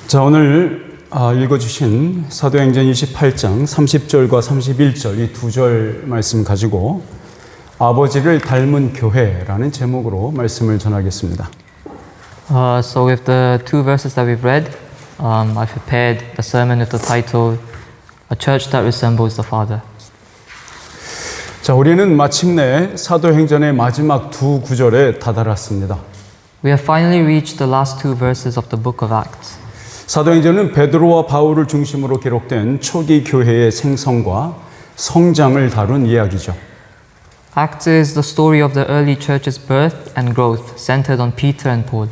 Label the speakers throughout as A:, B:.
A: 자, 오늘 읽어주신 사도행전 28장 30절과 31절 이 두 절 말씀 가지고 아버지를 닮은 교회라는 제목으로 말씀을 전하겠습니다.
B: So with the two verses that we've read, I prepared a sermon with the title, A Church That Resembles the Father.
A: 자, 우리는 마침내 사도행전의 마지막 두 구절에 다다랐습니다.
B: We have finally reached the last two verses of the book of Acts.
A: 사도행전은 베드로와 바울을 중심으로 기록된 초기 교회의 생성과 성장을 다룬 이야기죠.
B: Acts is the story of the early church's birth and growth, centered on Peter and Paul.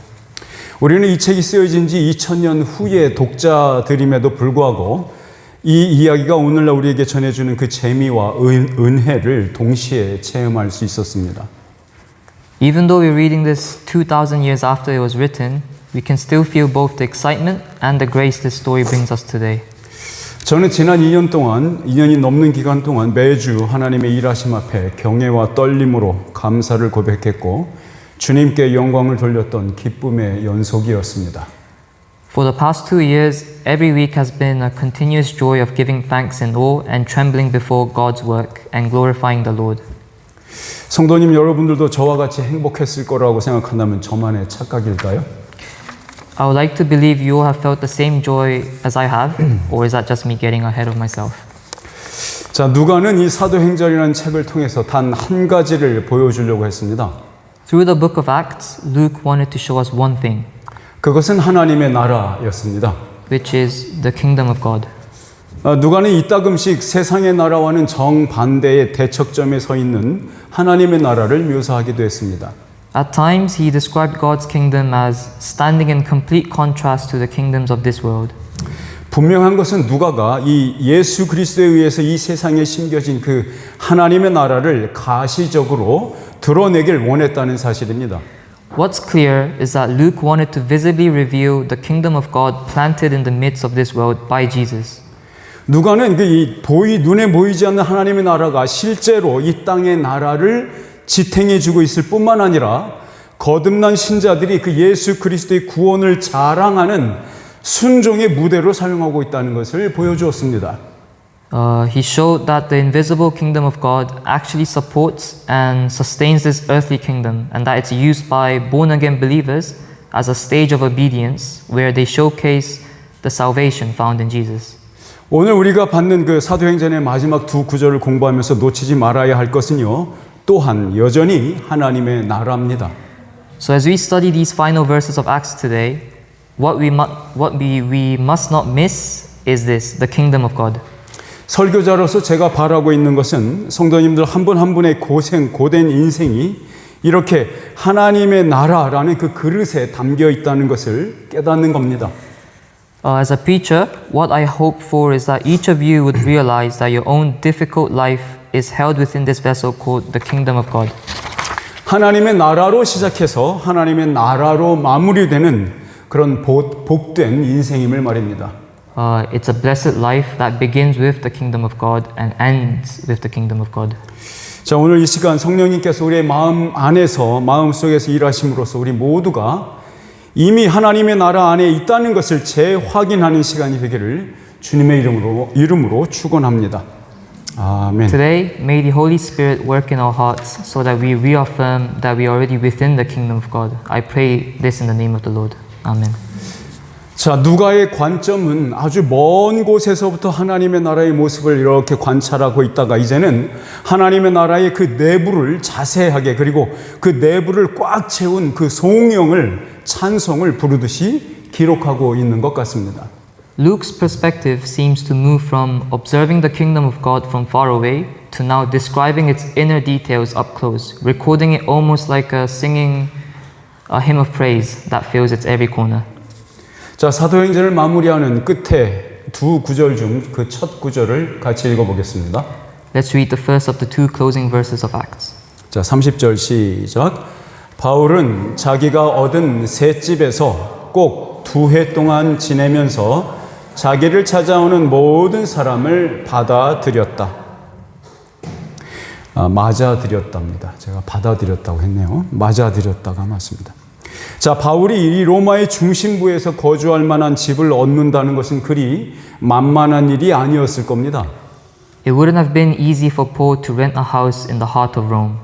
A: 우리는 이 책이 쓰여진 지 2000년 후의 독자들임에도 불구하고 이 이야기가 오늘날 우리에게 전해주는 그 재미와 은혜를 동시에 체험할 수 있었습니다.
B: Even though we're reading this 2,000 years after it was written, we can still feel both the excitement and the grace this story brings us today.
A: 저는 지난 2년이 넘는 기간 동안 매주 하나님의 일하심 앞에 경외와 떨림으로 감사를 고백했고 주님께 영광을 돌렸던 기쁨의 연속이었습니다.
B: For the past 2 years, every week has been a continuous joy of giving thanks in awe and trembling before God's work and glorifying the Lord.
A: 성도님 여러분들도 저와 같이 행복했을 거라고 생각한다면 저만의 착각일까요?
B: I would like to believe you all have felt the same joy as I have, or is that just me getting ahead of myself?
A: 자, 누가는 이 사도행전이라는 책을 통해서 단 한 가지를 보여주려고 했습니다.
B: Through the book of Acts, Luke wanted to show us one thing,
A: 그것은 하나님의 나라였습니다.
B: which is the kingdom of God.
A: 누가는 이따금씩 세상의 나라와는 정반대의 대척점에 서 있는 하나님의 나라를 묘사하기도 했습니다.
B: At times, he described God's kingdom as standing in complete contrast to the kingdoms of this world.
A: 분명한 것은 누가가 이 예수 그리스도에 의해서 이 세상에 심겨진 그 하나님의 나라를 가시적으로 드러내길 원했다는 사실입니다.
B: What's clear is that Luke wanted to visibly reveal the kingdom of God planted in the midst of this world by Jesus.
A: 누가는 눈에 보이지 않는 하나님의 나라가 실제로 이 땅의 나라를 지탱해주고 있을 뿐만 아니라 거듭난 신자들이 그 예수 그리스도의 구원을 자랑하는 순종의 무대로 사용하고 있다는 것을 보여주었습니다.
B: He showed that the invisible kingdom of God actually supports and sustains this earthly kingdom, and that it's used by born-again believers as a stage of obedience where they showcase the salvation found in Jesus.
A: 오늘 우리가 받는 그 사도행전의 마지막 두 구절을 공부하면서 놓치지 말아야 할 것은요, 또한 여전히 하나님의 나라입니다.
B: So as we study these final verses of Acts today, what we must not miss is this, the kingdom of God.
A: 설교자로서 제가 바라고 있는 것은 성도님들 한 분 한 분의 고된 인생이 이렇게 하나님의 나라라는 그 그릇에 담겨 있다는 것을 깨닫는 겁니다.
B: As a preacher, what I hope for is that each of you would realize that your own difficult life is held within this vessel called the kingdom of God.
A: 하나님의 나라로 시작해서 하나님의 나라로 마무리되는 그런 복된 인생임을 말입니다.
B: It's a blessed life that begins with the kingdom of God and ends with the kingdom of God.
A: 자, 오늘 이 시간 성령님께서 우리의 마음속에서 일하심으로써 우리 모두가 이미 하나님의 나라 안에 있다는 것을 재확인하는 시간이 되기를 주님의 이름으로 축원합니다. 아멘.
B: Today, may the Holy Spirit work in our hearts so that we reaffirm that we are already within the kingdom of God. I pray this in the name of the Lord. Amen.
A: 자, 누가의 관점은 아주 먼 곳에서부터 하나님의 나라의 모습을 이렇게 관찰하고 있다가 이제는 하나님의 나라의 그 내부를 자세하게 그리고 그 내부를 꽉 채운 그 찬송을 부르듯이 기록하고 있는 것 같습니다.
B: Luke's perspective seems to move from observing the kingdom of God from far away to now describing its inner details up close, recording it almost like singing a hymn of praise that fills its every corner.
A: 자, 사도행전을 마무리하는 끝에 두 구절 중 그 첫 구절을 같이 읽어보겠습니다.
B: Let's read the first of the two closing verses of Acts.
A: 자, 30절 시작. 바울은 자기가 얻은 새 집에서 꼭 2해 동안 지내면서 자기를 찾아오는 모든 사람을 받아들였다. 맞아들였답니다. 제가 받아들였다고 했네요. 맞아들였다가 맞습니다. 자, 바울이 이 로마의 중심부에서 거주할 만한 집을 얻는다는 것은 그리 만만한 일이 아니었을 겁니다.
B: It wouldn't have been easy for Paul to rent a house in the heart of Rome.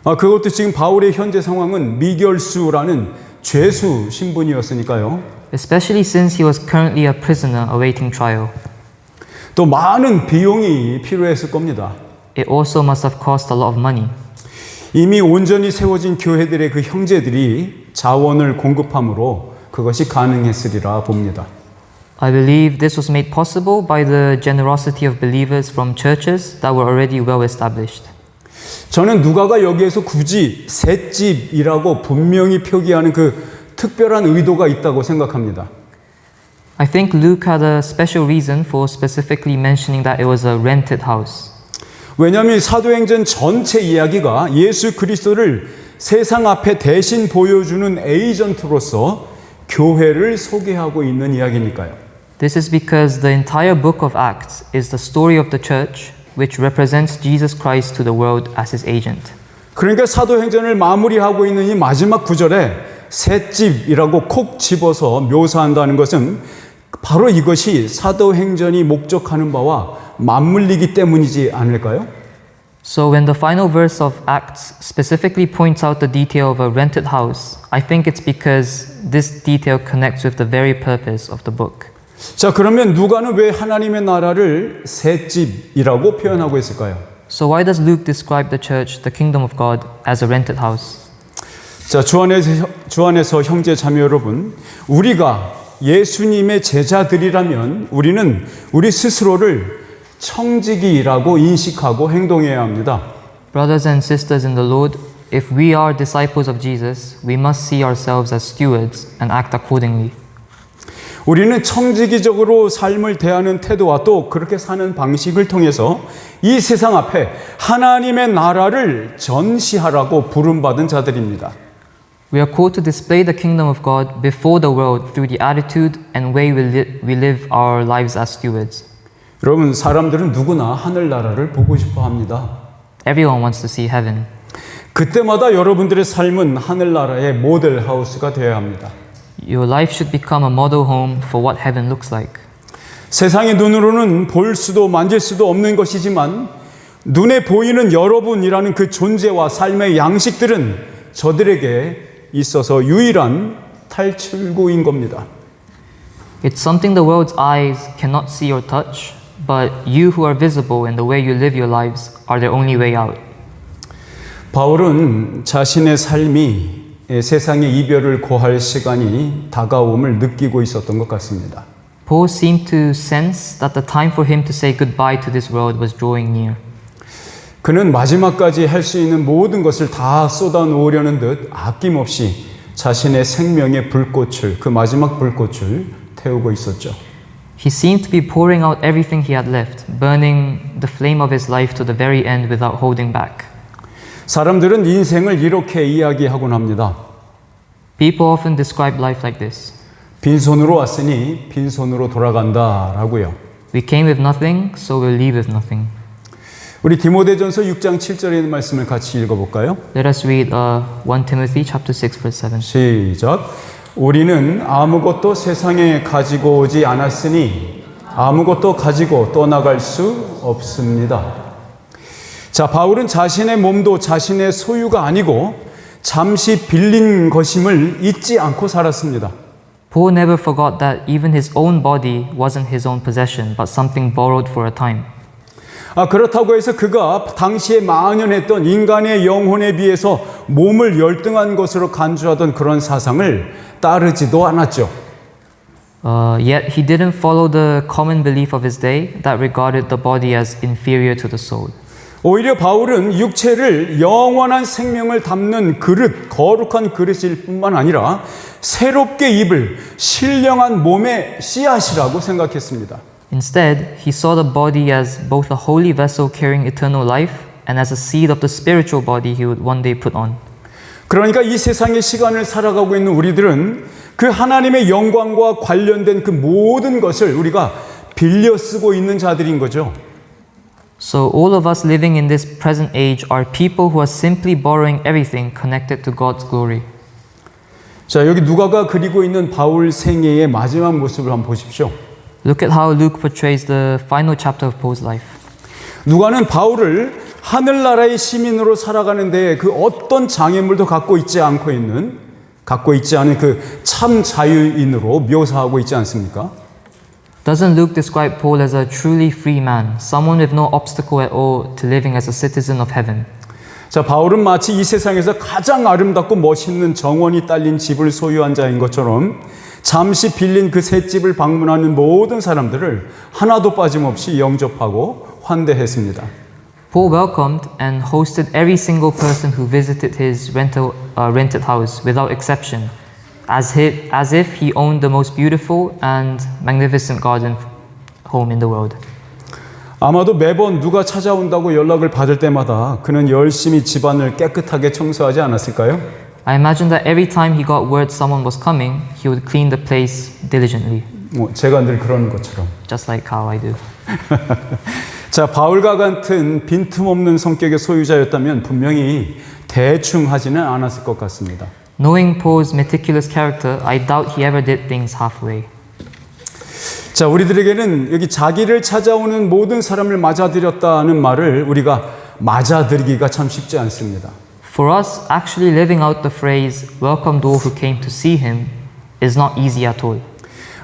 A: 그것도 지금 바울의 현재 상황은 미결수라는 죄수 신분이었으니까요.
B: Especially since he was currently a prisoner awaiting trial.
A: 또 많은 비용이 필요했을 겁니다.
B: It also must have cost a lot of money.
A: 이미 온전히 세워진 교회들의 그 형제들이 자원을 공급함으로 그것이 가능했으리라 봅니다.
B: I believe this was made possible by the generosity of believers from churches that were already well established.
A: 저는 누가가 여기에서 굳이 새 집이라고 분명히 표기하는 그 특별한 의도가 있다고 생각합니다.
B: I think Luke had a special reason for specifically mentioning that it was a rented house.
A: 왜냐하면 사도행전 전체 이야기가 예수 그리스도를 세상 앞에 대신 보여주는 에이전트로서 교회를 소개하고 있는 이야기니까요.
B: This is because the entire book of Acts is the story of the church which represents Jesus Christ to the world as his agent.
A: 그러니까 사도행전을 마무리하고 있는 이 마지막 구절에 새 집이라고 콕 집어서 묘사한다는 것은 바로 이것이 사도행전이 목적하는 바와 맞물리기 때문이지 않을까요?
B: So when the final verse of Acts specifically points out the detail of a rented house, I think it's because this detail connects with the very purpose of the book.
A: 자, 그러면 누가는 왜 하나님의 나라를 새 집이라고 표현하고 있을까요?
B: So why does Luke describe the church, the kingdom of God, as a rented house?
A: 자, 주 안에서 형제 자매 여러분, 우리가 예수님의 제자들이라면 우리는 우리 스스로를 청지기라고 인식하고 행동해야 합니다.
B: Brothers and sisters in the Lord, if we are disciples of Jesus, we must see ourselves as stewards and act accordingly.
A: 우리는 청지기적으로 삶을 대하는 태도와 또 그렇게 사는 방식을 통해서 이 세상 앞에 하나님의 나라를 전시하라고 부름받은 자들입니다.
B: We are called to display the kingdom of God before the world through the attitude and way we live our lives as stewards.
A: 여러분, 사람들은 누구나 하늘나라를 보고 싶어 합니다.
B: Everyone wants to see heaven.
A: 그때마다 여러분들의 삶은 하늘나라의 모델 하우스가 되어야 합니다.
B: Your life should become a model home for what heaven looks like.
A: 세상의 눈으로는 볼 수도 만질 수도 없는 것이지만 눈에 보이는 여러분이라는 그 존재와 삶의 양식들은 저들에게 있어서 유일한 탈출구인 겁니다.
B: It's something the world's eyes cannot see or touch, but you who are visible in the way you live your lives are their only way out.
A: 바울은 자신의 삶이 세상의 이별을 고할 시간이 다가옴을 느끼고 있었던 것 같습니다.
B: Paul seemed to sense that the time for him to say goodbye to this world was drawing near.
A: 그는 마지막까지 할 수 있는 모든 것을 다 쏟아놓으려는 듯 아낌없이 자신의 생명의 불꽃을, 그 마지막 불꽃을 태우고 있었죠.
B: He seemed to be pouring out everything he had left, burning the flame of his life to the very end without holding back.
A: 사람들은 인생을 이렇게 이야기하곤 합니다.
B: People often describe life like this.
A: 빈손으로 왔으니 빈손으로 돌아간다라고요.
B: We came with nothing, so we'll leave with nothing.
A: 우리 디모데전서 6장 7절에 있는 말씀을 같이 읽어볼까요?
B: Let us read 1 Timothy chapter 6 verse 7.
A: 시작. 우리는 아무것도 세상에 가지고 오지 않았으니 아무것도 가지고 떠나갈 수 없습니다. 자, 바울은 자신의 몸도 자신의 소유가 아니고 잠시 빌린 것임을 잊지 않고 살았습니다.
B: Paul never forgot that even his own body wasn't his own possession, but something borrowed for a time.
A: 그렇다고 해서 그가 당시에 만연했던 인간의 영혼에 비해서 몸을 열등한 것으로 간주하던 그런 사상을 따르지도 않았죠.
B: Yet he didn't follow the common belief of his day that regarded the body as inferior to the soul.
A: 오히려 바울은 육체를 영원한 생명을 담는 그릇, 거룩한 그릇일 뿐만 아니라 새롭게 입을 신령한 몸의 씨앗이라고 생각했습니다.
B: Instead, he saw the body as both a holy vessel carrying eternal life and as a seed of the spiritual body he would one day put on.
A: 그러니까 이 세상의 시간을 살아가고 있는 우리들은 그 하나님의 영광과 관련된 그 모든 것을 우리가 빌려 쓰고 있는 자들인 거죠.
B: So all of us living in this present age are people who are simply borrowing everything connected to God's glory.
A: 자, 여기 누가가 그리고 있는 바울 생애의 마지막 모습을 한번 보십시오.
B: Look at how Luke portrays the final chapter of Paul's life.
A: 누가는 바울을 하늘나라의 시민으로 살아가는 데에 그 어떤 장애물도 갖고 있지 않은 그 참 자유인으로 묘사하고 있지 않습니까?
B: Doesn't Luke describe Paul as a truly free man, someone with no obstacle at all to living as a citizen of heaven?
A: 자, 바울은 마치 이 세상에서 가장 아름답고 멋있는 정원이 딸린 집을 소유한 자인 것처럼 잠시 빌린 그 새 집을 방문하는 모든 사람들을 하나도 빠짐없이 영접하고 환대했습니다.
B: Paul welcomed and hosted every single person who visited his rented house without exception, as if he owned the most beautiful and magnificent garden home in the world.
A: 아마도 매번 누가 찾아온다고 연락을 받을 때마다 그는 열심히 집안을 깨끗하게 청소하지 않았을까요?
B: I imagine that every time he got word someone was coming, he would clean the place diligently,
A: 제가 늘 그러는 것처럼.
B: just like how I do.
A: 자, 바울과 같은 빈틈없는 성격의 소유자였다면 분명히 대충 하지는 않았을 것 같습니다.
B: Knowing Paul's meticulous character, I doubt he ever did things halfway.
A: 자, 우리들에게는 여기 자기를 찾아오는 모든 사람을 맞아들였다는 말을 우리가 맞아들이기가 참 쉽지 않습니다.
B: For us, actually living out the phrase, welcomed all who came to see him, is not easy at all.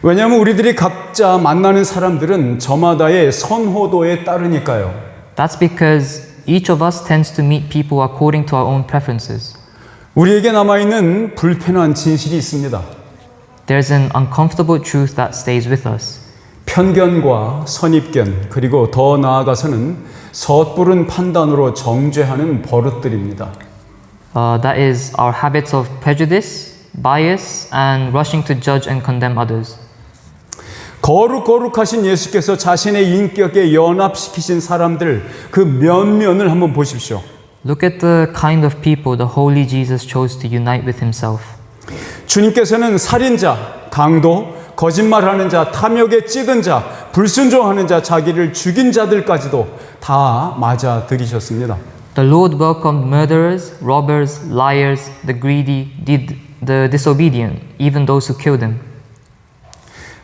A: 왜냐하면 우리들이 각자 만나는 사람들은 저마다의 선호도에 따르니까요.
B: That's because each of us tends to meet people according to our own preferences.
A: 우리에게 남아있는 불편한 진실이 있습니다.
B: There's an uncomfortable truth that stays with us.
A: 편견과 선입견, 그리고 더 나아가서는 섣부른 판단으로 정죄하는 버릇들입니다.
B: That is our habits of prejudice, bias, and rushing to judge and condemn others.
A: 거룩하신 예수께서 자신의 인격에 연합시키신 사람들, 그 면면을 한번 보십시오.
B: Look at the kind of people the holy Jesus chose to unite with himself.
A: 주님께서는 살인자, 강도, 거짓말하는 자, 탐욕에 찌든 자, 불순종하는 자, 자기를 죽인 자들까지도 다 맞아들이셨습니다.
B: The Lord welcomed murderers, robbers, liars, the greedy, the disobedient, even those who killed him.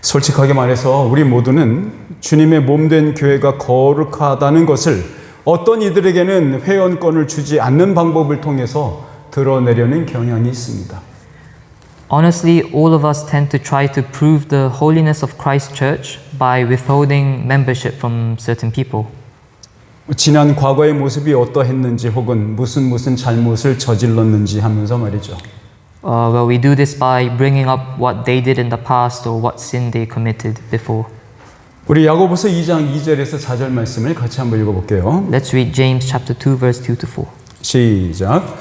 A: 솔직하게 말해서 우리 모두는 주님의 몸된 교회가 거룩하다는 것을 어떤 이들에게는 회원권을 주지 않는 방법을 통해서 드러내려는 경향이 있습니다.
B: Honestly, all of us tend to try to prove the holiness of Christ's church by withholding membership from certain people.
A: 지난 과거의 모습이 어떠했는지 혹은 무슨 잘못을 저질렀는지 하면서 말이죠.
B: Well, we do this by bringing up what they did in the past or what sin they committed before.
A: 우리 야고보서 2장 2절에서 4절 말씀을 같이 한번 읽어볼게요.
B: Let's read James chapter 2 verse 2 to 4.
A: 시작.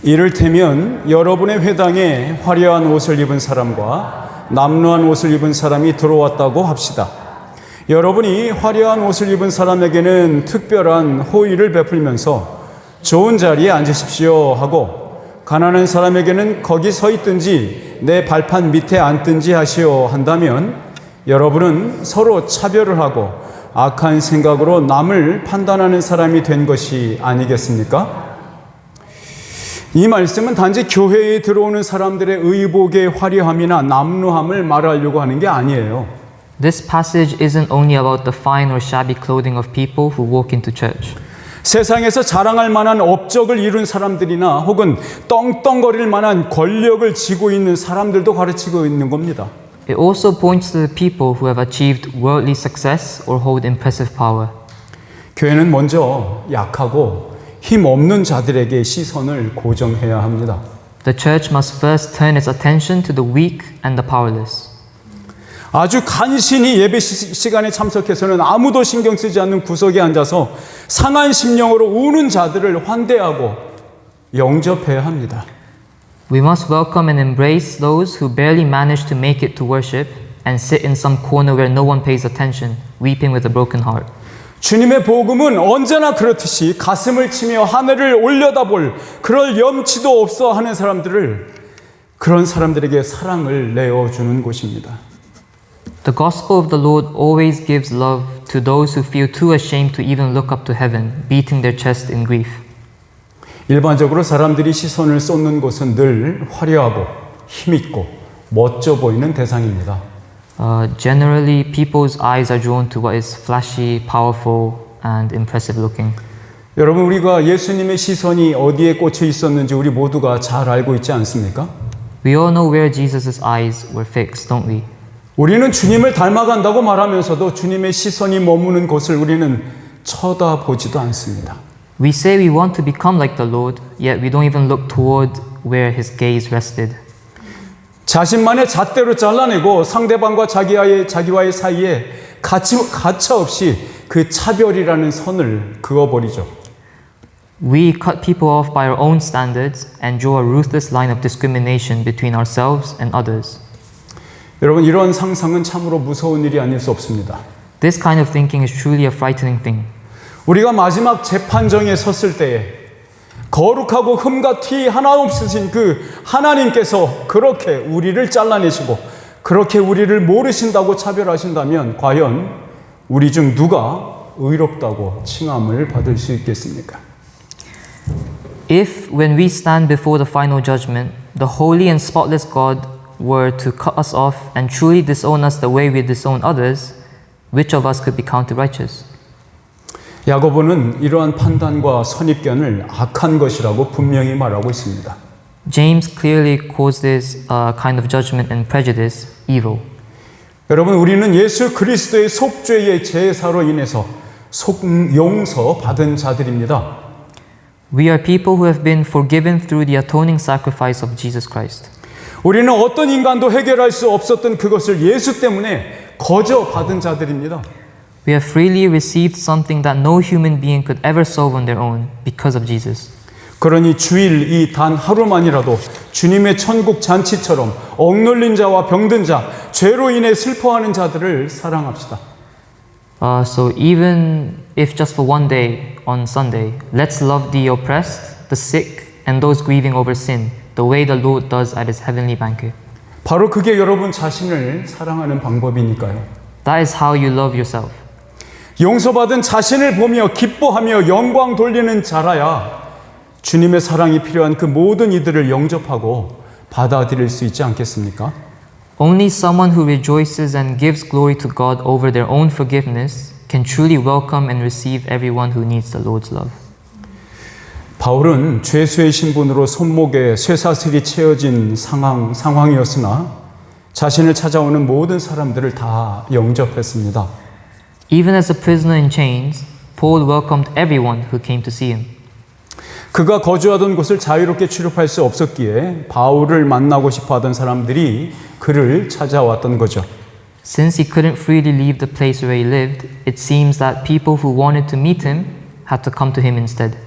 A: 이를테면 여러분의 회당에 화려한 옷을 입은 사람과 남루한 옷을 입은 사람이 들어왔다고 합시다. 여러분이 화려한 옷을 입은 사람에게는 특별한 호의를 베풀면서 좋은 자리에 앉으십시오 하고 가난한 사람에게는 거기 서 있든지 내 발판 밑에 앉든지 하시오 한다면 여러분은 서로 차별을 하고 악한 생각으로 남을 판단하는 사람이 된 것이 아니겠습니까? 이 말씀은 단지 교회에 들어오는 사람들의 의복의 화려함이나 남루함을 말하려고 하는 게 아니에요.
B: This passage isn't only about the fine or shabby clothing of people who walk into church.
A: 세상에서 자랑할 만한 업적을 이룬 사람들이나 혹은 떵떵거릴 만한 권력을 쥐고 있는 사람들도 가르치고 있는 겁니다.
B: It also points to the people who have achieved worldly success or hold impressive power.
A: 교회는 먼저 약하고 힘 없는 자들에게 시선을 고정해야 합니다.
B: The church must first turn its attention to the weak and the powerless.
A: 아주 간신히 예배 시간에 참석해서는 아무도 신경 쓰지 않는 구석에 앉아서 상한 심령으로 우는 자들을 환대하고 영접해야 합니다.
B: We must welcome and embrace those who barely manage to make it to worship and sit in some corner where no one pays attention, weeping with a broken heart.
A: 주님의 복음은 언제나 그렇듯이 가슴을 치며 하늘을 올려다볼 그럴 염치도 없어 하는 사람들을 그런 사람들에게 사랑을 내어주는 곳입니다.
B: The gospel of the Lord always gives love to those who feel too ashamed to even look up to heaven, beating their chest in grief.
A: 일반적으로 사람들이 시선을 쏟는 곳은 늘 화려하고 힘있고 멋져 보이는 대상입니다.
B: Generally, people's eyes are drawn to what is flashy, powerful, and impressive looking.
A: 여러분, 우리가 예수님의 시선이 어디에 꽂혀 있었는지 우리 모두가 잘 알고 있지 않습니까?
B: We all know where Jesus' eyes were fixed, don't we?
A: 우리는 주님을 닮아간다고 말하면서도 주님의 시선이 머무는 곳을 우리는 쳐다보지도 않습니다.
B: We say we want to become like the Lord, yet we don't even look toward where His gaze rested.
A: 자신만의 잣대로 잘라내고 상대방과 자기와의 사이에 가차 없이 그 차별이라는 선을 그어버리죠.
B: We cut people off by our own standards and draw a ruthless line of discrimination between ourselves and others.
A: 여러분, 이런 상상은 참으로 무서운 일이 아닐 수 없습니다.
B: This kind of thinking is truly a frightening thing.
A: 우리가 마지막 재판정에 섰을 때에 거룩하고 흠과 티 하나 없으신 그 하나님께서 그렇게 우리를 잘라내시고 그렇게 우리를 모르신다고 차별하신다면 과연 우리 중 누가 의롭다고 칭함을 받을 수 있겠습니까?
B: If, when we stand before the final judgment, the holy and spotless God were to cut us off and truly disown us the way we disown others, which of us could be counted righteous?
A: 야고보는 이러한 판단과 선입견을 악한 것이라고 분명히 말하고 있습니다.
B: James clearly calls this kind of judgment and prejudice evil.
A: 여러분, 우리는 예수 그리스도의 속죄의 제사로 인해서 용서 받은 자들입니다.
B: We are people who have been forgiven through the atoning sacrifice of Jesus Christ.
A: 우리는 어떤 인간도 해결할 수 없었던 그것을 예수 때문에 거저 받은 자들입니다.
B: We have freely received something that no human being could ever solve on their own because of Jesus.
A: 그러니 주일 이 단 하루만이라도 주님의 천국 잔치처럼 억눌린 자와 병든 자, 죄로 인해 슬퍼하는 자들을 사랑합시다.
B: So even if just for one day on Sunday, let's love the oppressed, the sick, and those grieving over sin, the way the Lord does at His heavenly banquet.
A: 바로 그게 여러분 자신을 사랑하는 방법이니까요.
B: That is how you love yourself.
A: 용서받은 자신을 보며 기뻐하며 영광 돌리는 자라야 주님의 사랑이 필요한 그 모든 이들을 영접하고 받아들일 수 있지 않겠습니까?
B: Only someone who rejoices and gives glory to God over their own forgiveness can truly welcome and receive everyone who needs the Lord's love.
A: 바울은 죄수의 신분으로 손목에 쇠사슬이 채워진 상황이었으나 자신을 찾아오는 모든 사람들을 다 영접했습니다.
B: Even as a prisoner in chains, Paul welcomed everyone who came to see him.
A: 그가 거주하던 곳을 자유롭게 출입할 수 없었기에 바울을 만나고 싶어 하던 사람들이 그를 찾아왔던 거죠.
B: Since he couldn't freely leave the place where he lived, it seems that people who wanted to meet him had to come to him instead.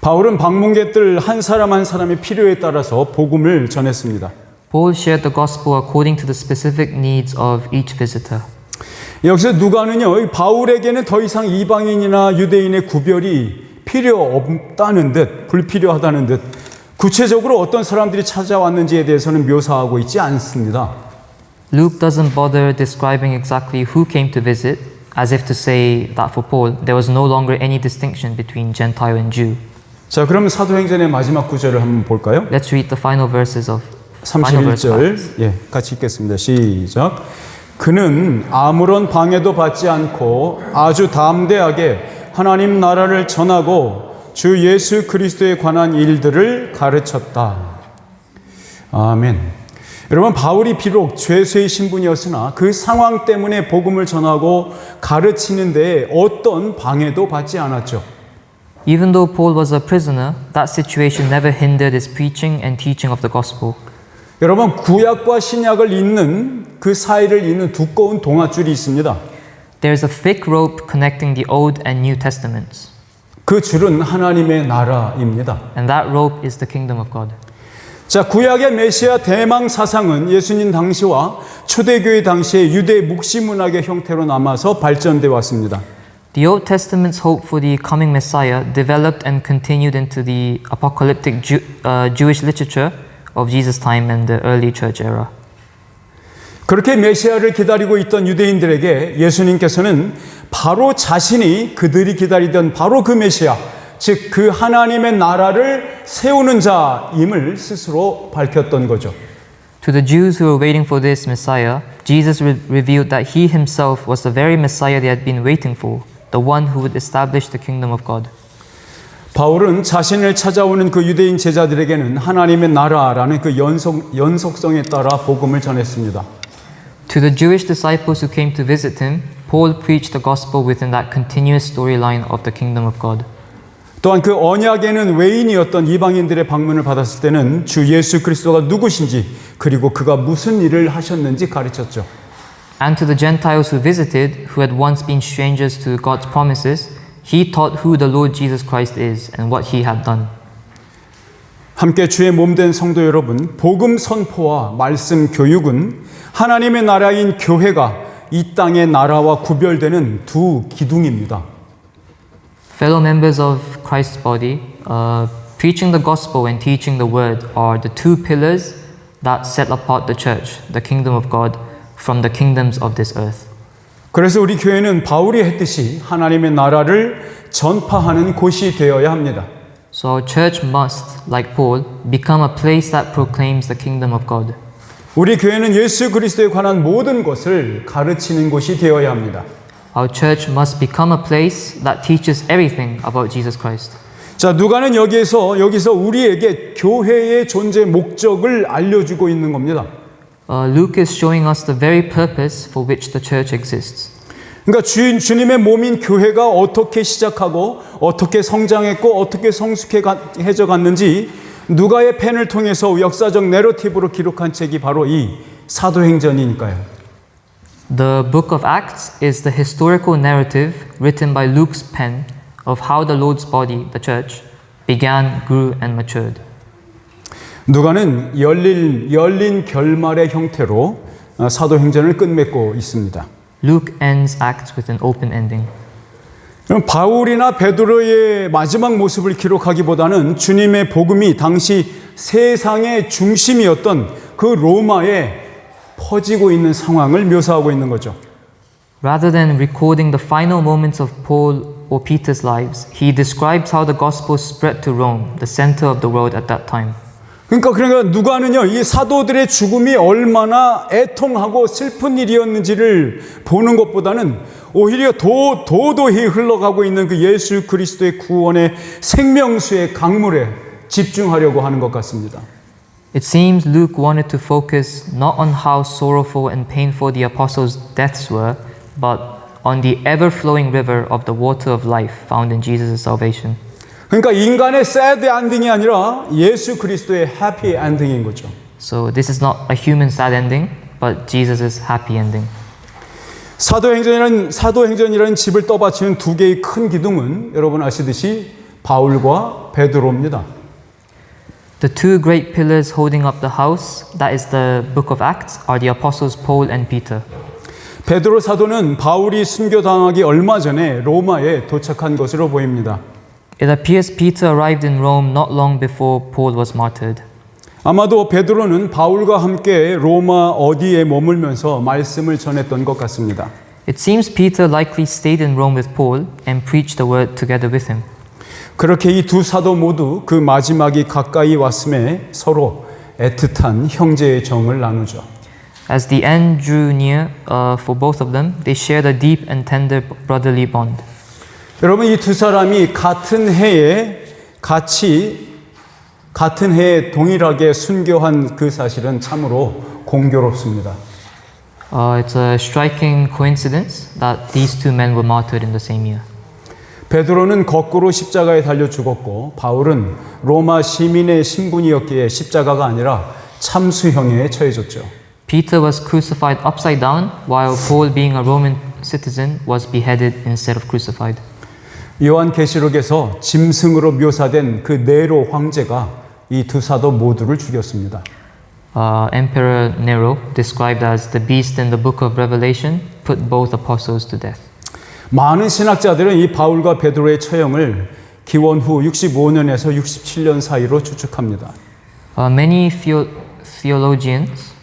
A: 바울은 방문객들 한 사람 한 사람의 필요에 따라서 복음을 전했습니다.
B: Paul shared the gospel according to the specific needs of each visitor.
A: 여기서 누가는요, 바울에게는 더 이상 이방인이나 유대인의 구별이 필요 없다는 듯, 불필요하다는 듯, 구체적으로 어떤 사람들이 찾아왔는지에 대해서는 묘사하고 있지 않습니다.
B: Luke doesn't bother describing exactly who came to visit, as if to say that for Paul, there was no longer any distinction between Gentile and Jew.
A: 자, 그럼 사도행전의 마지막 구절을 한번 볼까요?
B: Let's read the final verses of final verse
A: 31절, 예, 같이 읽겠습니다. 시작. 그는 아무런 방해도 받지 않고 아주 담대하게 하나님 나라를 전하고 주 예수 그리스도에 관한 일들을 가르쳤다. 아멘. 여러분, 바울이 비록 죄수의 신분이었으나 그 상황 때문에 복음을 전하고 가르치는 데에 어떤 방해도 받지 않았죠.
B: Even though Paul was a prisoner, that situation never hindered his preaching and teaching of the gospel.
A: 여러분, 구약과 신약을 잇는 그 사이를 잇는 두꺼운 동아줄이 있습니다.
B: There is a thick rope connecting the Old and New Testaments,
A: 그 줄은 하나님의 나라입니다.
B: and that rope is the kingdom of God.
A: 자, 구약의 메시아 대망 사상은 예수님 당시와 초대교회 당시의 유대 묵시 문학의 형태로 남아서 발전돼 왔습니다.
B: The Old Testament's hope for the coming Messiah developed and continued into the apocalyptic Jewish literature of Jesus' time and the early church era.
A: 그렇게 메시아를 기다리고 있던 유대인들에게 예수님께서는 바로 자신이 그들이 기다리던 바로 그 메시아, 즉 그 하나님의 나라를 세우는 자임을 스스로 밝혔던 거죠.
B: To the Jews who were waiting for this Messiah, Jesus revealed that he himself was the very Messiah they had been waiting for, the one who would establish the kingdom of God.
A: 바울은 자신을 찾아오는 그 유대인 제자들에게는 하나님의 나라라는 그 연속성에 따라 복음을 전했습니다.
B: To the Jewish disciples who came to visit him, Paul preached the gospel within that continuous storyline of the kingdom of God.
A: 또한 그 언약에는 외인이었던 이방인들의 방문을 받았을 때는 주 예수 그리스도가 누구신지 그리고 그가 무슨 일을 하셨는지 가르쳤죠.
B: And to the Gentiles who visited, who had once been strangers to God's promises, he taught who the Lord Jesus Christ is and what he had done.
A: 함께 주의 몸된 성도 여러분, 복음 선포와 말씀 교육은 하나님의 나라인 교회가 이 땅의 나라와 구별되는 두 기둥입니다.
B: Fellow members of Christ's body, preaching the gospel and teaching the word are the two pillars that set apart the church, the kingdom of God, from the kingdoms of this earth.
A: 그래서 우리 교회는 바울이 했듯이 하나님의 나라를 전파하는 곳이 되어야 합니다.
B: So our church must, like Paul, become a place that proclaims the kingdom of God.
A: 우리 교회는 예수 그리스도에 관한 모든 것을 가르치는 곳이 되어야 합니다.
B: Our church must become a place that teaches everything about Jesus Christ.
A: 자, 누가는 여기서 우리에게 교회의 존재 목적을 알려주고 있는 겁니다.
B: Luke is showing us the very purpose for which the church exists.
A: 그러니까 주님의 몸인 교회가 어떻게 시작하고 어떻게 성장했고 어떻게 성숙해져 갔는지 누가의 펜을 통해서 역사적 내러티브로 기록한 책이 바로 이 사도행전이니까요.
B: The book of Acts is the historical narrative written by Luke's pen of how the Lord's body, the church, began, grew, and matured.
A: 누가는 열린 결말의 형태로 사도행전을 끝맺고 있습니다.
B: Luke ends Acts with an open ending.
A: 그럼 바울이나 베드로의 마지막 모습을 기록하기보다는 주님의 복음이 당시 세상의 중심이었던 그 로마에 퍼지고 있는 상황을 묘사하고 있는 거죠.
B: Rather than recording the final moments of Paul or Peter's lives, he describes how the gospel spread to Rome, the center of the world at that time.
A: 그러니까 누가는요, 이 사도들의 죽음이 얼마나 애통하고 슬픈 일이었는지를 보는 것보다는 오히려 도도히 흘러가고 있는 그 예수 그리스도의 구원의 생명수의 강물에 집중하려고 하는 것 같습니다.
B: It seems Luke wanted to focus not on how sorrowful and painful the apostles' deaths were, but on the ever-flowing river of the water of life found in Jesus' salvation.
A: 그러니까 인간의 sad ending이 아니라 예수 그리스도의 happy ending인 거죠.
B: So this is not a human sad ending, but Jesus' happy ending.
A: 사도행전이라는 집을 떠받치는 두 개의 큰 기둥은 여러분 아시듯이 바울과 베드로입니다.
B: The two great pillars holding up the house, that is the book of Acts, are the apostles Paul and Peter.
A: 베드로 사도는 바울이 순교당하기 얼마 전에 로마에 도착한 것으로 보입니다.
B: It appears Peter arrived in Rome not long before Paul was martyred.
A: 아마도 베드로는 바울과 함께 로마 어디에 머물면서 말씀을 전했던 것 같습니다.
B: It seems Peter likely stayed in Rome with Paul and preached the word together with him.
A: 그렇게 이 두 사도 모두 그 마지막이 가까이 왔음에 서로 애틋한 형제의 정을 나누죠.
B: As the end drew near for both of them, they shared a deep and tender brotherly bond.
A: 여러분, 이 두 사람이 같은 해에 동일하게 순교한 그 사실은 참으로 공교롭습니다.
B: It's a striking coincidence that these two men were martyred in the same year.
A: 베드로는 거꾸로 십자가에 달려 죽었고 바울은 로마 시민의 신분이었기에 십자가가 아니라 참수형에 처해졌죠.
B: Peter was crucified upside down, while Paul, being a Roman citizen, was beheaded instead of crucified.
A: 요한계시록에서 짐승으로 묘사된 그 네로 황제가 이 두 사도 모두를 죽였습니다.
B: Emperor Nero, described as the beast in the book of Revelation, put both apostles to death.
A: 많은 신학자들은 이 바울과 베드로의 처형을 기원 후 65년에서 67년 사이로 추측합니다.
B: Many theologians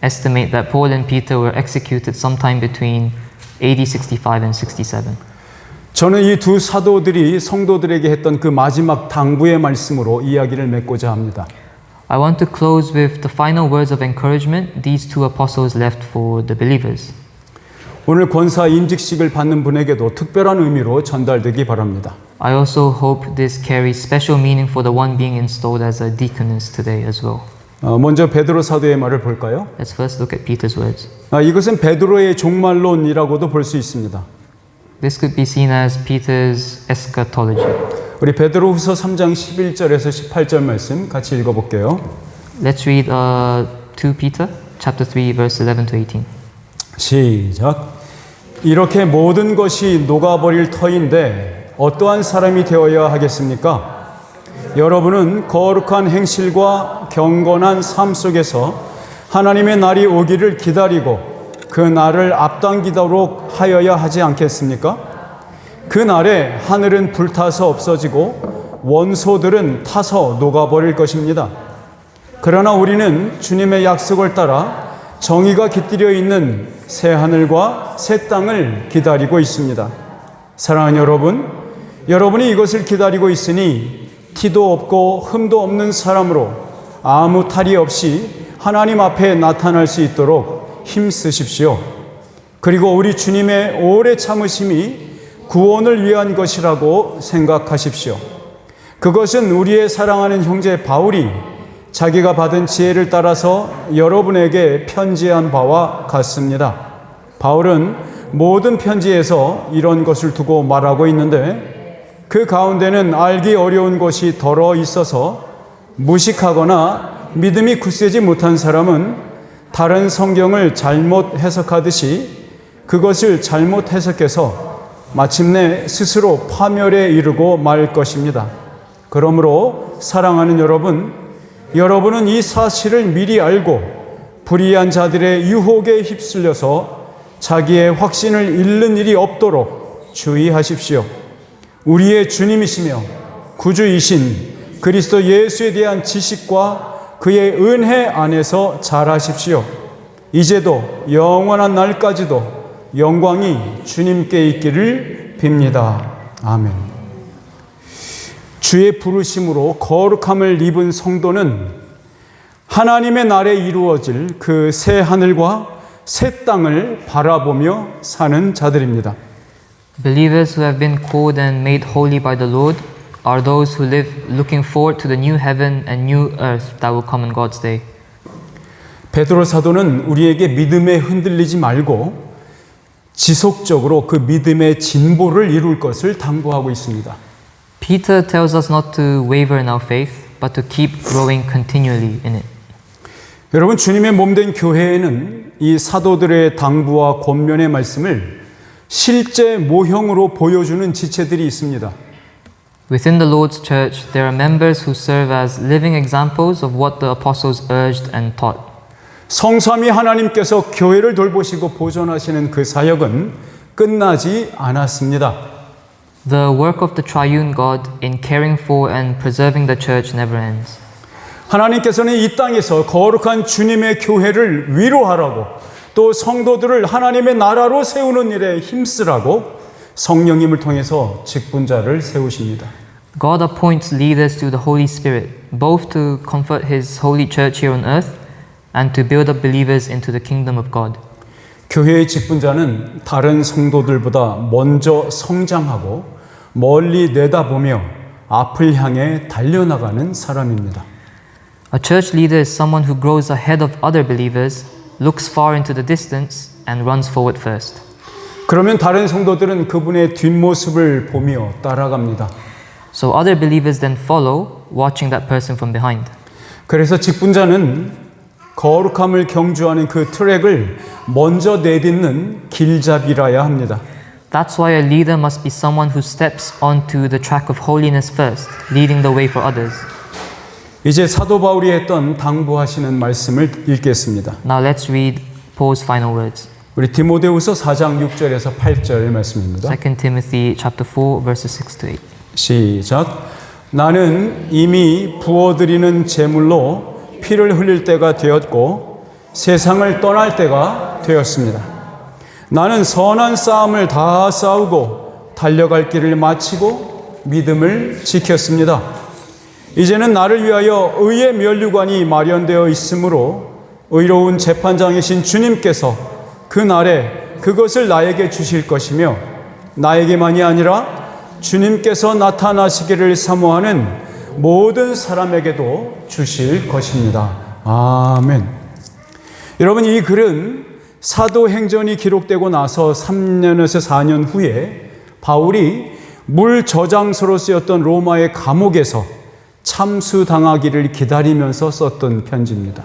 B: estimate that Paul and Peter were executed sometime between AD 65 and 67.
A: 저는 이 두 사도들이 성도들에게 했던 그 마지막 당부의 말씀으로 이야기를 맺고자 합니다.
B: I want to close with the final words of encouragement these two apostles left for the believers.
A: 오늘 권사 임직식을 받는 분에게도 특별한 의미로 전달되기 바랍니다.
B: I also hope this carries special meaning for the one being installed as a deaconess today as well.
A: 먼저 베드로 사도의 말을 볼까요?
B: Let's first look at Peter's words.
A: 이것은 베드로의 종말론이라고도 볼 수 있습니다.
B: This could be seen as Peter's eschatology.
A: 우리 베드로후서 3장 11절에서 18절 말씀 같이 읽어볼게요.
B: Let's read 2 Peter chapter 3 verse 11 to 18.
A: 시작. 이렇게 모든 것이 녹아버릴 터인데 어떠한 사람이 되어야 하겠습니까? 여러분은 거룩한 행실과 경건한 삶 속에서 하나님의 날이 오기를 기다리고 그 날을 앞당기도록 하여야 하지 않겠습니까? 그 날에 하늘은 불타서 없어지고 원소들은 타서 녹아버릴 것입니다. 그러나 우리는 주님의 약속을 따라 정의가 깃들여 있는 새 하늘과 새 땅을 기다리고 있습니다. 사랑하는 여러분, 여러분이 이것을 기다리고 있으니 티도 없고 흠도 없는 사람으로 아무 탈이 없이 하나님 앞에 나타날 수 있도록 힘쓰십시오. 그리고 우리 주님의 오래 참으심이 구원을 위한 것이라고 생각하십시오. 그것은 우리의 사랑하는 형제 바울이 자기가 받은 지혜를 따라서 여러분에게 편지한 바와 같습니다. 바울은 모든 편지에서 이런 것을 두고 말하고 있는데 그 가운데는 알기 어려운 것이 덜어 있어서 무식하거나 믿음이 굳세지 못한 사람은 다른 성경을 잘못 해석하듯이 그것을 잘못 해석해서 마침내 스스로 파멸에 이르고 말 것입니다. 그러므로 사랑하는 여러분, 여러분은 이 사실을 미리 알고 불의한 자들의 유혹에 휩쓸려서 자기의 확신을 잃는 일이 없도록 주의하십시오. 우리의 주님이시며 구주이신 그리스도 예수에 대한 지식과 그의 은혜 안에서 자라십시오. 이제도 영원한 날까지도 영광이 주님께 있기를 빕니다. 아멘. 주의 부르심으로 거룩함을 입은 성도는 하나님의 날에 이루어질 그 새 하늘과 새 땅을 바라보며 사는 자들입니다.
B: Believers who have been called and made holy by the Lord are those who live looking forward to the new heaven and new earth that will come in God's day.
A: 베드로 사도는 우리에게 믿음에 흔들리지 말고 지속적으로 그 믿음의 진보를 이룰 것을 당부하고 있습니다.
B: Peter tells us not to waver in our faith, but to keep growing continually in it.
A: 여러분, 주님의 몸된 교회에는 이 사도들의 당부와 권면의 말씀을 실제 모형으로 보여주는 지체들이 있습니다.
B: Within the Lord's church, there are members who serve as living examples of what the apostles urged and taught.
A: 성삼위 하나님께서 교회를 돌보시고 보존하시는 그 사역은 끝나지 않았습니다.
B: The work of the triune God in caring for and preserving the church never ends.
A: 하나님께서는 이 땅에서 거룩한 주님의 교회를 위로하라고 또 성도들을 하나님의 나라로 세우는 일에 힘쓰라고 성령님을 통해서 직분자를 세우십니다.
B: God appoints leaders through the Holy Spirit, both to comfort His holy church here on earth and to build up believers into the kingdom of God.
A: 교회의 직분자는 다른 성도들보다 먼저 성장하고 멀리 내다보며 앞을 향해 달려나가는 사람입니다.
B: A church leader is someone who grows ahead of other believers, looks far into the distance, and runs forward first.
A: 그러면 다른 성도들은 그분의 뒷모습을 보며 따라갑니다.
B: So other believers then follow, watching that person from behind.
A: 그래서 직분자는 거룩함을 경주하는 그 트랙을 먼저 내딛는 길잡이라야 합니다.
B: That's why a leader must be someone who steps onto the track of holiness first, leading the way for others.
A: 이제 사도 바울이 했던 당부하시는 말씀을 읽겠습니다.
B: Now let's read Paul's final words.
A: 우리 디모데후서 4장 6절에서 8절 말씀입니다.
B: 2 Timothy chapter 4 verses 6 to 8.
A: 시작. 나는 이미 부어드리는 제물로 피를 흘릴 때가 되었고 세상을 떠날 때가 되었습니다. 나는 선한 싸움을 다 싸우고 달려갈 길을 마치고 믿음을 지켰습니다. 이제는 나를 위하여 의의 면류관이 마련되어 있으므로 의로운 재판장이신 주님께서 그 날에 그것을 나에게 주실 것이며 나에게만이 아니라 주님께서 나타나시기를 사모하는 모든 사람에게도 주실 것입니다. 아멘. 여러분, 이 글은 사도행전이 기록되고 나서 3년에서 4년 후에 바울이 물 저장소로 쓰였던 로마의 감옥에서 참수당하기를 기다리면서 썼던 편지입니다.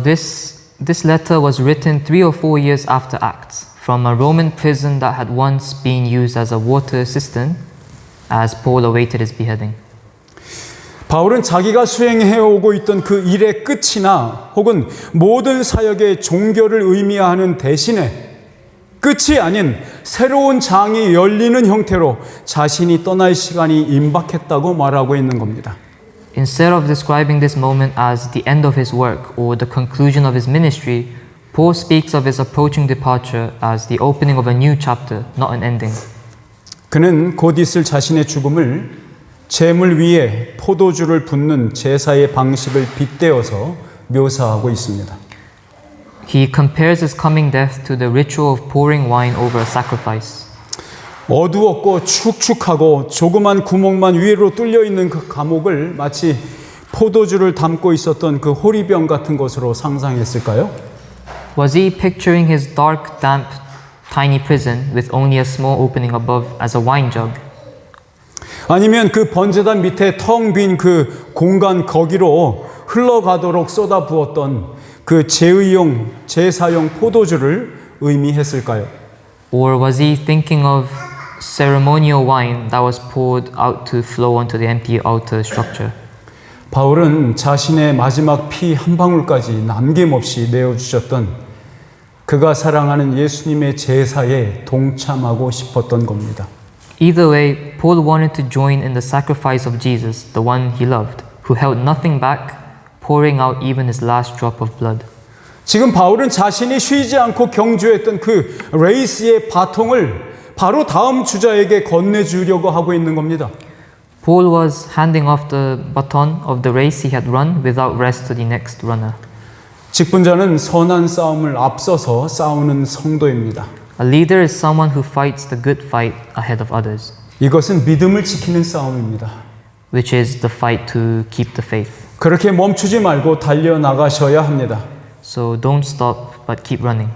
B: This letter was written 3 or 4 years after Acts from a Roman prison that had once been used as a water cistern as Paul awaited his beheading.
A: 바울은 자기가 수행해오고 있던 그 일의 끝이나 혹은 모든 사역의 종결을 의미하는 대신에 끝이 아닌 새로운 장이 열리는 형태로 자신이 떠날 시간이 임박했다고 말하고 있는 겁니다.
B: Instead of describing this moment as the end of his work or the conclusion of his ministry, Paul speaks of his approaching departure as the opening of a new chapter, not an ending.
A: 그는 곧 있을 자신의 죽음을 제물 위에 포도주를 붓는 제사의 방식을 빗대어서 묘사하고 있습니다.
B: He compares his coming death to the ritual of pouring wine over a sacrifice.
A: 어두웠고 축축하고 조그만 구멍만 위로 뚫려 있는 그 감옥을 마치 포도주를 담고 있었던 그 호리병 같은 것으로 상상했을까요?
B: Was he picturing his dark, damp, tiny prison with only a small opening above as a wine jug?
A: 아니면 그 번제단 밑에 텅 빈 그 공간 거기로 흘러가도록 쏟아부었던 그 제사용 포도주를 의미했을까요?
B: Or was he thinking of ceremonial wine that was poured out to flow onto the empty altar structure?
A: 바울은 자신의 마지막 피 한 방울까지 남김없이 내어주셨던 그가 사랑하는 예수님의 제사에 동참하고 싶었던 겁니다.
B: Either way, Paul wanted to join in the sacrifice of Jesus, the one he loved, who held nothing back, pouring out even his last drop of blood.
A: 지금 바울은 자신이 쉬지 않고 경주했던 그 레이스의 바통을 바로 다음 주자에게 건네주려고 하고 있는 겁니다.
B: Paul was handing off the baton of the race he had run without rest to the next runner.
A: 직분자는 선한 싸움을 앞서서 싸우는 성도입니다.
B: A leader is someone who fights the good fight ahead of others,
A: 이것은 믿음을 지키는 싸움입니다.
B: which is the fight to keep the faith.
A: 그렇게 멈추지 말고 달려나가셔야 합니다.
B: So don't stop, but keep running.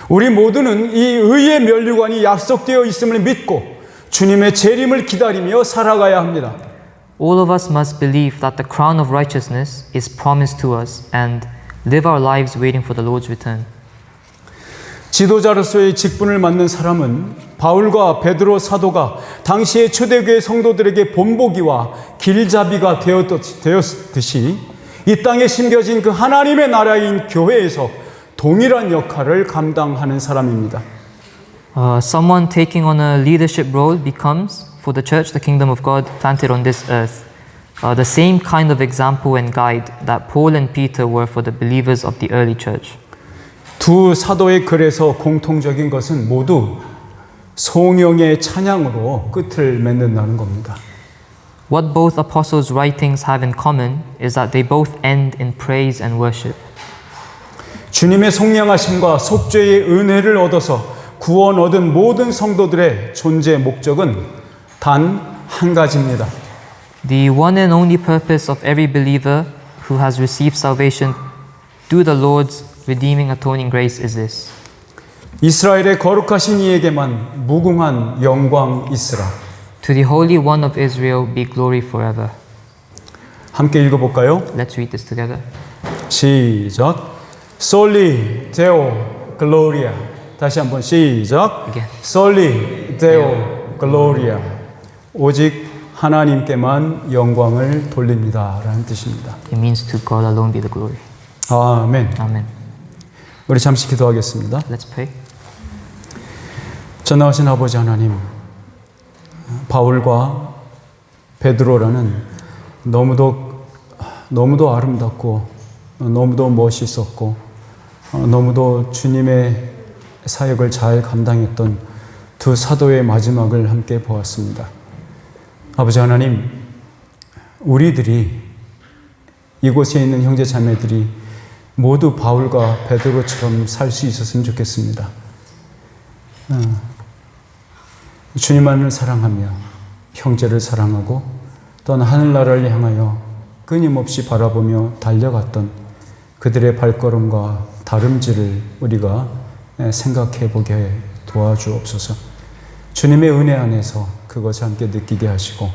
A: 우리 모두는 이 의의 면류관이 약속되어 있음을 믿고 주님의 재림을 기다리며 살아가야 합니다.
B: All of us must believe that the crown of righteousness is promised to us and live our lives waiting for the Lord's return.
A: 지도자로서의 직분을 맡는 사람은 바울과 베드로 사도가 당시의 초대교회 성도들에게 본보기와 길잡이가 되었듯이 이 땅에 심겨진 그 하나님의 나라인 교회에서 동일한 역할을 감당하는 사람입니다.
B: Someone taking on a leadership role becomes, for the church, the kingdom of God planted on this earth, the same kind of example and guide that Paul and Peter were for the believers of the early church.
A: 두 사도의 글에서 공통적인 것은 모두 성령의 찬양으로 끝을 맺는다는 겁니다.
B: What both apostles' writings have in common is that they both end in praise and worship.
A: 주님의 속량하심과 속죄의 은혜를 얻어서 구원 얻은 모든 성도들의 존재 목적은 단 한 가지입니다.
B: The one and only purpose of every believer who has received salvation through the Lord's redeeming atoning grace is this.
A: 이스라엘의 거룩하신 이에게만 무궁한 영광 있으라.
B: To the Holy One of Israel be glory forever.
A: 함께 읽어볼까요?
B: Let's read this together.
A: 시작. Soli Deo Gloria. 다시 한번 시작.
B: Again.
A: Soli Deo Gloria. 오직 하나님께만 영광을 돌립니다. 라는 뜻입니다.
B: It means to God alone be the glory.
A: 아멘.
B: Amen.
A: 우리 잠시 기도하겠습니다.
B: Let's pray.
A: 전능하신 아버지 하나님, 바울과 베드로라는 너무도 아름답고 너무도 멋있었고 너무도 주님의 사역을 잘 감당했던 두 사도의 마지막을 함께 보았습니다. 아버지 하나님, 우리들이 이곳에 있는 형제 자매들이 모두 바울과 베드로처럼 살 수 있었으면 좋겠습니다. 주님만을 사랑하며 형제를 사랑하고 또한 하늘나라를 향하여 끊임없이 바라보며 달려갔던 그들의 발걸음과 다름질을 우리가 생각해 보게 도와주옵소서. 주님의 은혜 안에서 그것을 함께 느끼게 하시고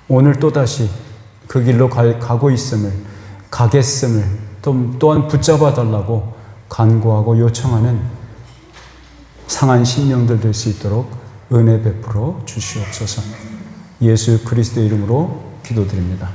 A: 오늘 또다시 그 길로 가고 있음을, 가겠음을 또한 붙잡아 달라고 간구하고 요청하는 상한 심령들 될 수 있도록 은혜 베풀어 주시옵소서. 예수 그리스도의 이름으로 기도드립니다.